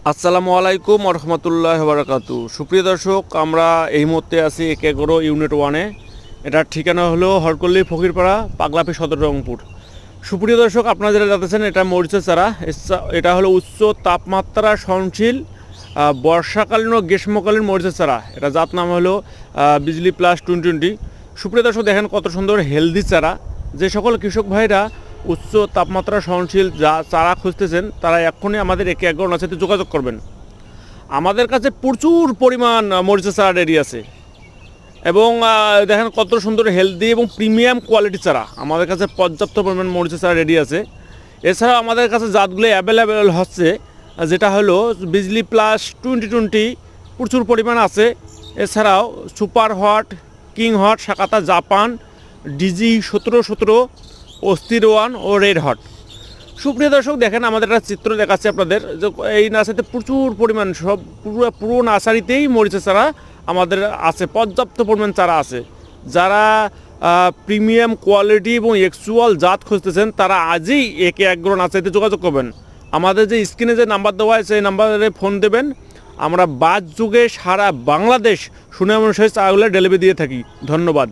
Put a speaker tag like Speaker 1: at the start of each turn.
Speaker 1: আসসালামু আলাইকুম রহমতুল্লাহ বারাকাতু। সুপ্রিয় দর্শক, আমরা এই মুহূর্তে আছি ১১ ইউনিট 1-এ। এটার ঠিকানা হলো হরকল্লি ফকিরপাড়া, পাগলাপি, সদর রংপুর। সুপ্রিয় দর্শক, আপনারা যেটা জানতেছেন, এটা মরিচের চারা। এটা হলো উচ্চ তাপমাত্রা সহনশীল বর্ষাকালীন ও গ্রীষ্মকালীন মরিচের চারা। এটা জাত নাম হলো বিজলি প্লাস 2020। সুপ্রিয় দর্শক, দেখেন কত সুন্দর হেলদি চারা। যে সকল কৃষক ভাইরা উচ্চ তাপমাত্রা সহনশীল চারা খুঁজতেছেন, তারা এক্ষুনি আমাদের একে একগণের সাথে যোগাযোগ করবেন। আমাদের কাছে প্রচুর পরিমাণ মরিচের চারা রেডি আছে এবং দেখেন কত সুন্দর হেলদি এবং প্রিমিয়াম কোয়ালিটি চারা। আমাদের কাছে পর্যাপ্ত পরিমাণ মরিচের চারা রেডি আছে। এছাড়াও আমাদের কাছে জাতগুলো অ্যাভেলেবেল হচ্ছে, যেটা হলো বিজলি প্লাস 2020 প্রচুর পরিমাণ আছে। এছাড়াও super hot, king hot, সাকাতা Japan, DG 1717, অস্থির ওয়ান ও রেড হট। সুপ্রিয় দর্শক, দেখেন আমাদের একটা চিত্র দেখাচ্ছে আপনাদের, যে এই নার্সারিতে প্রচুর পরিমাণ পুরো নার্সারিতেই মরিচের চারা আমাদের আছে, পর্যাপ্ত পরিমাণ চারা আছে। যারা প্রিমিয়াম কোয়ালিটি এবং এক্সুয়াল জাত খুঁজতেছেন, তারা আজই একে একগ্রো নার্সারিতে যোগাযোগ করবেন। আমাদের যে স্ক্রিনে যে নাম্বার দেওয়া আছে, সেই নাম্বারে ফোন দেবেন। আমরা বাদ যুগে সারা বাংলাদেশ সুনাম অনুসারে চারাগুলো ডেলিভারি দিয়ে থাকি। ধন্যবাদ।